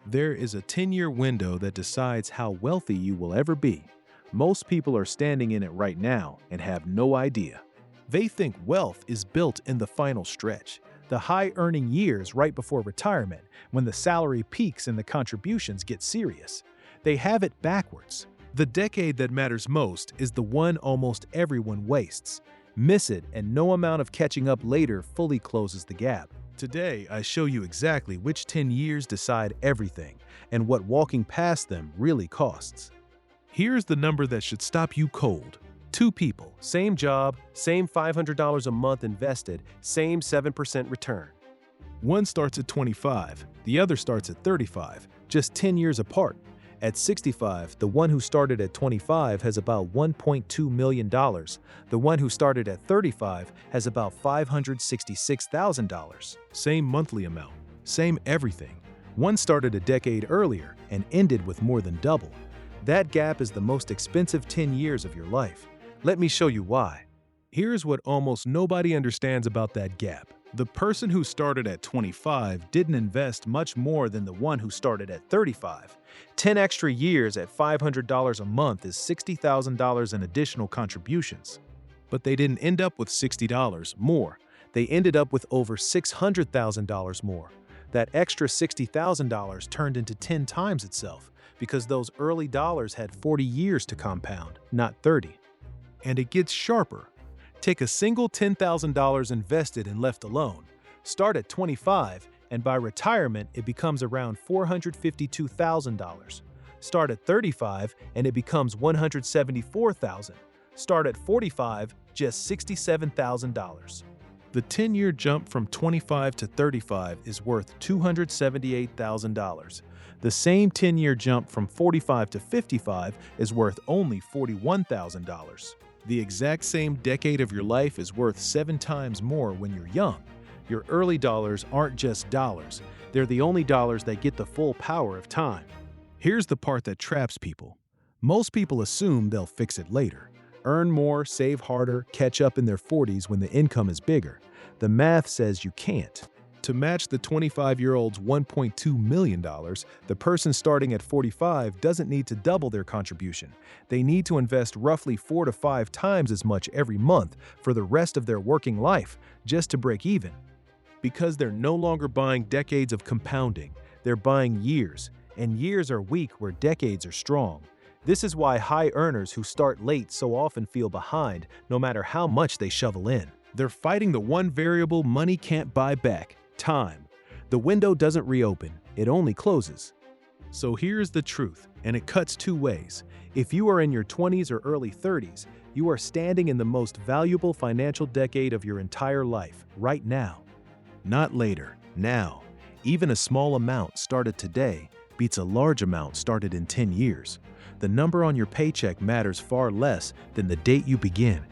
There is a 10-year window that decides how wealthy you will ever be. Most people are standing in it right now and have no idea. They think wealth is built in the final stretch, the high-earning years right before retirement, when the salary peaks and the contributions get serious. They have it backwards. The decade that matters most is the one almost everyone wastes. Miss it, and no amount of catching up later fully closes the gap. Today, I show you exactly which 10 years decide everything and what walking past them really costs. Here's the number that should stop you cold. Two people, same job, same $500 a month invested, same 7% return. One starts at 25, the other starts at 35, just 10 years apart. At 65, the one who started at 25 has about $1.2 million. The one who started at 35 has about $566,000. Same monthly amount, same everything. One started a decade earlier and ended with more than double. That gap is the most expensive 10 years of your life. Let me show you why. Here's what almost nobody understands about that gap. The person who started at 25 didn't invest much more than the one who started at 35. 10 extra years at $500 a month is $60,000 in additional contributions. But they didn't end up with $60 more. They ended up with over $600,000 more. That extra $60,000 turned into 10 times itself because those early dollars had 40 years to compound, not 30. And it gets sharper. Take a single $10,000 invested and left alone. Start at 25, and by retirement, it becomes around $452,000. Start at 35, and it becomes $174,000. Start at 45, just $67,000. The 10-year jump from 25 to 35 is worth $278,000. The same 10-year jump from 45 to 55 is worth only $41,000. The exact same decade of your life is worth 7 times more when you're young. Your early dollars aren't just dollars. They're the only dollars that get the full power of time. Here's the part that traps people. Most people assume they'll fix it later. Earn more, save harder, catch up in their 40s when the income is bigger. The math says you can't. To match the 25-year-old's $1.2 million, the person starting at 45 doesn't need to double their contribution. They need to invest roughly 4 to 5 times as much every month for the rest of their working life, just to break even. Because they're no longer buying decades of compounding, they're buying years, and years are weak where decades are strong. This is why high earners who start late so often feel behind, no matter how much they shovel in. They're fighting the one variable money can't buy back: time. The window doesn't reopen, it only closes. So here's the truth, and it cuts two ways. If you are in your 20s or early 30s, you are standing in the most valuable financial decade of your entire life, right now. Not later, now. Even a small amount started today beats a large amount started in 10 years. The number on your paycheck matters far less than the date you begin.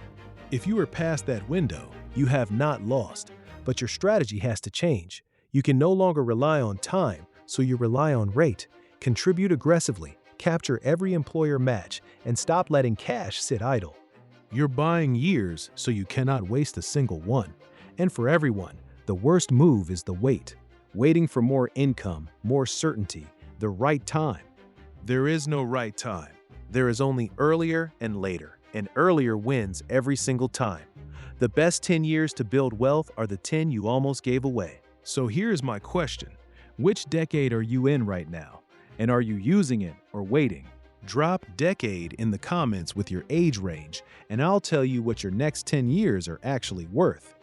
If you are past that window, you have not lost. But your strategy has to change. You can no longer rely on time, so you rely on rate. Contribute aggressively, capture every employer match, and stop letting cash sit idle. You're buying years, so you cannot waste a single one. And for everyone, the worst move is the wait. Waiting for more income, more certainty, the right time. There is no right time. There is only earlier and later, and earlier wins every single time. The best 10 years to build wealth are the 10 you almost gave away. So here's my question. Which decade are you in right now? And are you using it or waiting? Drop decade in the comments with your age range, and I'll tell you what your next 10 years are actually worth.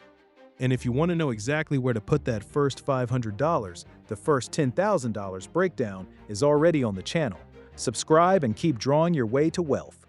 And if you want to know exactly where to put that first $500, the first $10,000 breakdown is already on the channel. Subscribe and keep drawing your way to wealth.